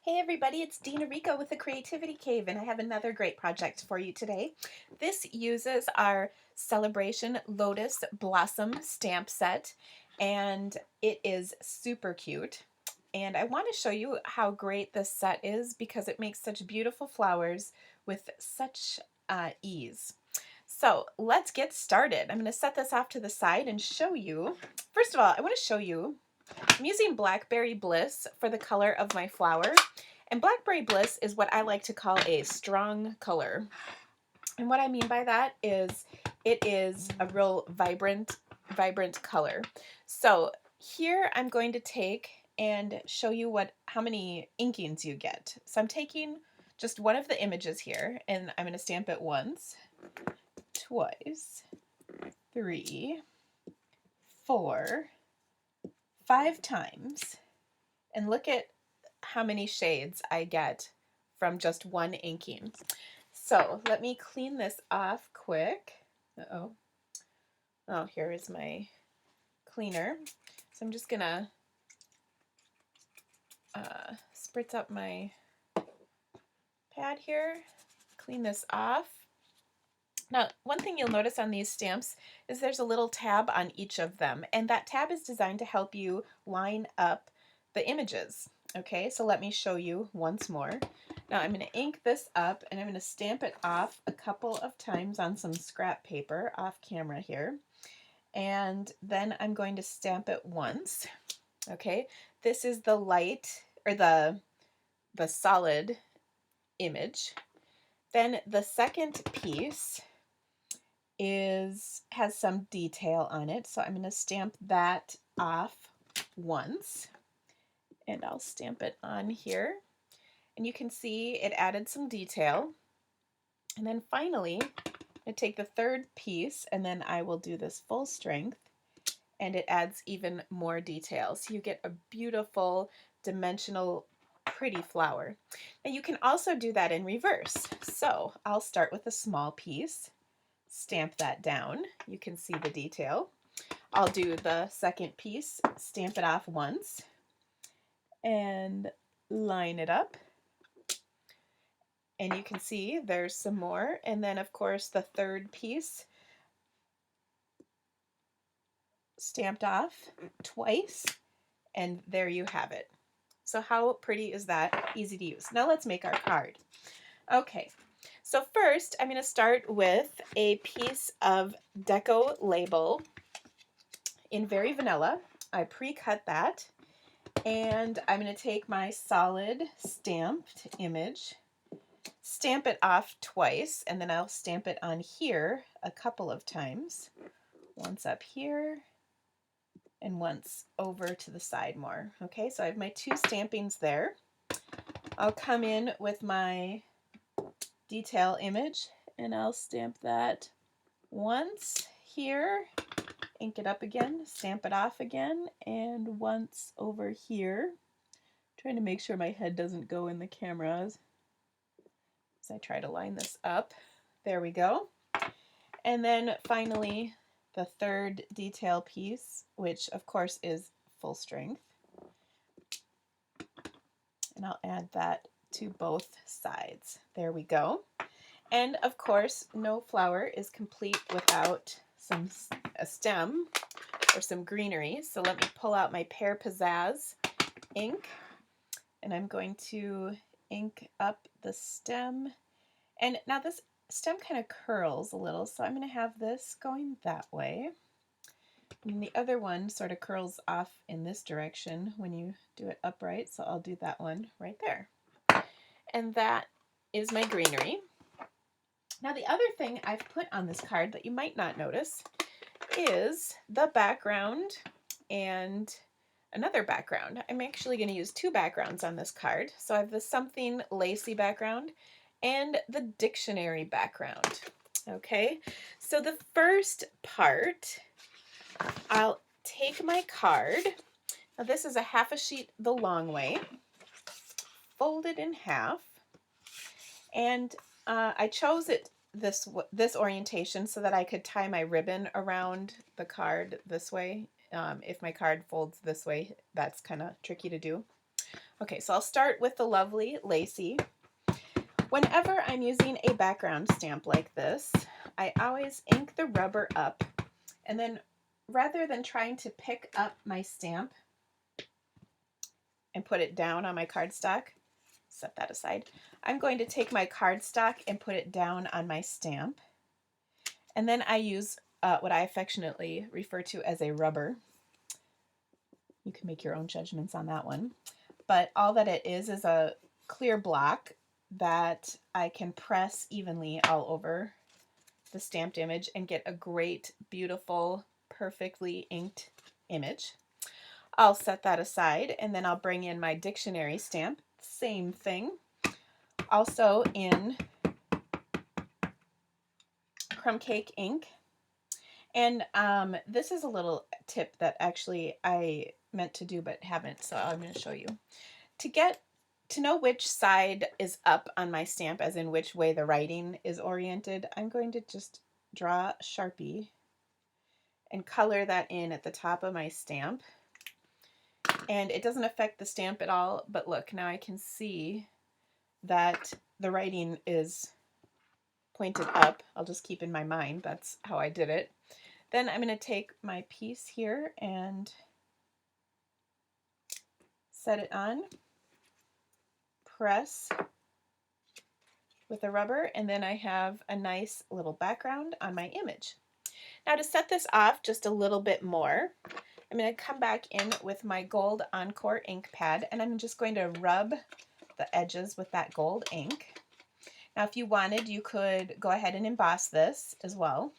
Hey everybody, it's Dina Rico with the Creativity Cave, and I have another great project for you today. This uses our Celebration Lotus Blossom stamp set, and it is super cute. And I want to show you how great this set is because it makes such beautiful flowers with such ease. So let's get started. I'm going to set this off to the side and show you. First of all, I want to show you I'm using Blackberry Bliss for the color of my flower. And Blackberry Bliss is what I like to call a strong color. And what I mean by that is it is a real vibrant color. So here I'm going to take and show you how many inkings you get. So I'm taking just one of the images here and I'm going to stamp it once, twice, 3, 4, 5 times, and look at how many shades I get from just one inking. So let me clean this off quick. Uh-oh. Oh, here is my cleaner. So I'm just gonna spritz up my pad here, clean this off. Now, one thing you'll notice on these stamps is there's a little tab on each of them, and that tab is designed to help you line up the images. Okay, so let me show you once more. Now I'm going to ink this up and I'm going to stamp it off a couple of times on some scrap paper off camera here. And then I'm going to stamp it once. Okay, this is the light or the solid image. Then the second piece has some detail on it, so I'm going to stamp that off once, and I'll stamp it on here, and you can see it added some detail. And then finally I take the third piece and then I will do this full strength, and it adds even more detail, so you get a beautiful dimensional pretty flower. And you can also do that in reverse. So I'll start with a small piece, stamp that down. You can see the detail. I'll do the second piece, stamp it off once, and line it up. And you can see there's some more. And then, of course, the third piece, stamped off twice, and there you have it. So how pretty is that? Easy to use. Now let's make our card. Okay. So first, I'm going to start with a piece of Deco Label in Very Vanilla. I pre-cut that, and I'm going to take my solid stamped image, stamp it off twice, and then I'll stamp it on here a couple of times. Once up here, and once over to the side more. Okay, so I have my 2 stampings there. I'll come in with my detail image and I'll stamp that once here, ink it up again, stamp it off again, and once over here. Trying to make sure my head doesn't go in the camera as I try to line this up. There we go. And then finally the third detail piece, which of course is full strength. And I'll add that to both sides. There we go. And of course, no flower is complete without a stem or some greenery. So let me pull out my Pear Pizzazz ink, and I'm going to ink up the stem. And now this stem kind of curls a little, so I'm going to have this going that way. And the other one sort of curls off in this direction when you do it upright, so I'll do that one right there. And that is my greenery. Now the other thing I've put on this card that you might not notice is the background and another background. I'm actually going to use 2 backgrounds on this card. So I have the Something Lacy background and the dictionary background. Okay, so the first part, I'll take my card. Now this is a half a sheet the long way, fold it in half, and I chose it this orientation so that I could tie my ribbon around the card this way. If my card folds this way, that's kind of tricky to do. Okay, so I'll start with the lovely Lacey. Whenever I'm using a background stamp like this, I always ink the rubber up, and then rather than trying to pick up my stamp and put it down on my cardstock, set that aside, I'm going to take my cardstock and put it down on my stamp. And then I use what I affectionately refer to as a rubber. You can make your own judgments on that one. But all that it is a clear block that I can press evenly all over the stamped image and get a great, beautiful, perfectly inked image. I'll set that aside, and then I'll bring in my dictionary stamp. Same thing. Also in crumb cake ink. And this is a little tip that actually I meant to do but haven't, so I'm going to show you. To know which side is up on my stamp, as in which way the writing is oriented, I'm going to just draw a Sharpie and color that in at the top of my stamp. And it doesn't affect the stamp at all, but look, now I can see that the writing is pointed up. I'll just keep in my mind that's how I did it. Then I'm going to take my piece here and set it on, press with a rubber, and then I have a nice little background on my image. Now to set this off just a little bit more, I'm going to come back in with my gold Encore ink pad, and I'm just going to rub the edges with that gold ink. Now if you wanted, you could go ahead and emboss this as well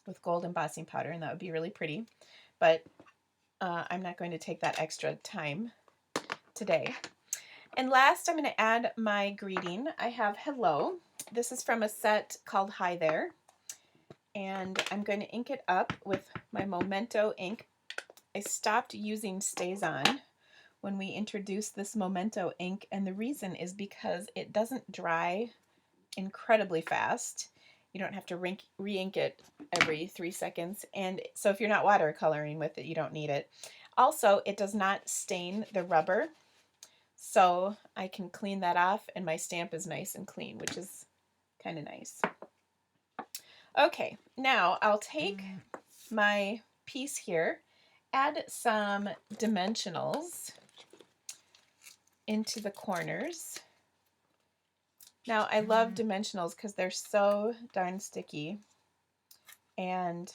with gold embossing powder, and that would be really pretty, but I'm not going to take that extra time today. And last, I'm going to add my greeting. I have hello. This is from a set called Hi There, and I'm going to ink it up with my Memento ink. I stopped using StazOn when we introduced this Memento ink, and the reason is because it doesn't dry incredibly fast. You don't have to re-ink it every 3 seconds, and so if you're not watercoloring with it, you don't need it. Also, it does not stain the rubber, so I can clean that off, and my stamp is nice and clean, which is kind of nice. Okay, now I'll take my piece here, add some dimensionals into the corners. Now, I love dimensionals because they're so darn sticky, and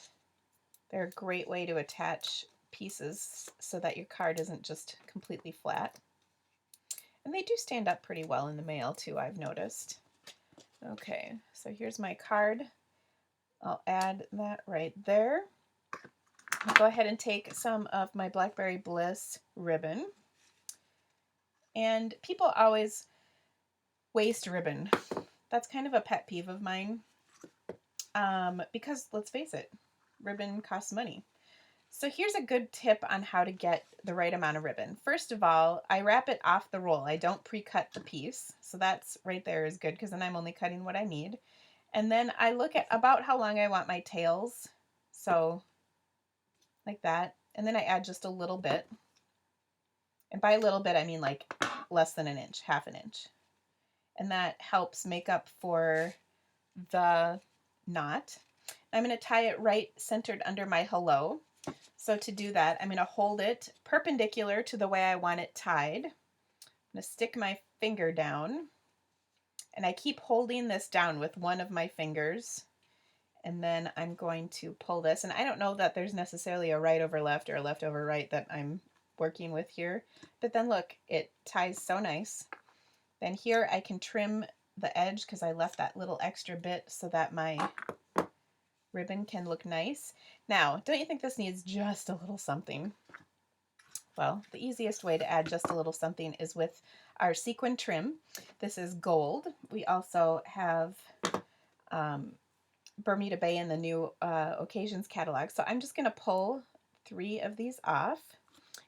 they're a great way to attach pieces so that your card isn't just completely flat. And they do stand up pretty well in the mail too, I've noticed. Okay, so here's my card. I'll add that right there. I'll go ahead and take some of my Blackberry Bliss ribbon. And people always waste ribbon. That's kind of a pet peeve of mine, because let's face it, ribbon costs money. So here's a good tip on how to get the right amount of ribbon. First of all, I wrap it off the roll. I don't pre-cut the piece, so that's right there is good because then I'm only cutting what I need. And then I look at about how long I want my tails, so like that. And then I add just a little bit. And by a little bit, I mean like less than an inch, half an inch. And that helps make up for the knot. I'm going to tie it right centered under my hello. So to do that, I'm going to hold it perpendicular to the way I want it tied. I'm going to stick my finger down, and I keep holding this down with one of my fingers, and then I'm going to pull this. And I don't know that there's necessarily a right over left or a left over right that I'm working with here, but then look, it ties so nice. Then here I can trim the edge because I left that little extra bit so that my ribbon can look nice. Now, don't you think this needs just a little something? Well, the easiest way to add just a little something is with our sequin trim. This is gold. We also have Bermuda Bay in the new Occasions catalog. So I'm just going to pull 3 of these off.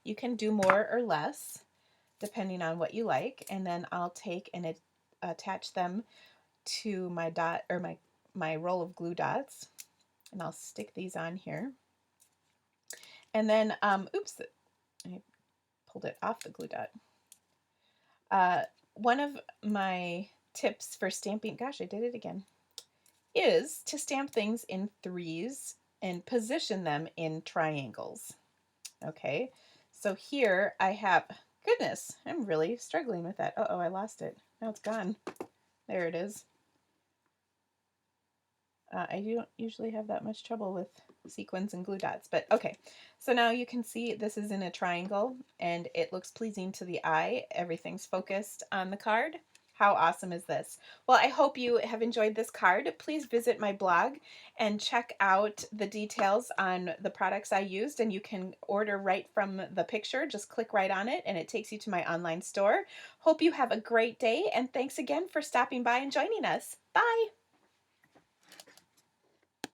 You can do more or less depending on what you like, and then I'll take and attach them to my dot or my roll of glue dots, and I'll stick these on here. And then oops, I pulled it off the glue dot. Uh, one of my tips for stamping, gosh, I did it again, is to stamp things in threes and position them in triangles. Okay, so here I have, goodness, I'm really struggling with that. Uh-oh, I lost it. Now it's gone. There it is. I don't usually have that much trouble with sequins and glue dots, but okay. So now you can see this is in a triangle and it looks pleasing to the eye. Everything's focused on the card. How awesome is this? Well, I hope you have enjoyed this card. Please visit my blog and check out the details on the products I used, and you can order right from the picture. Just click right on it and it takes you to my online store. Hope you have a great day, and thanks again for stopping by and joining us. Bye!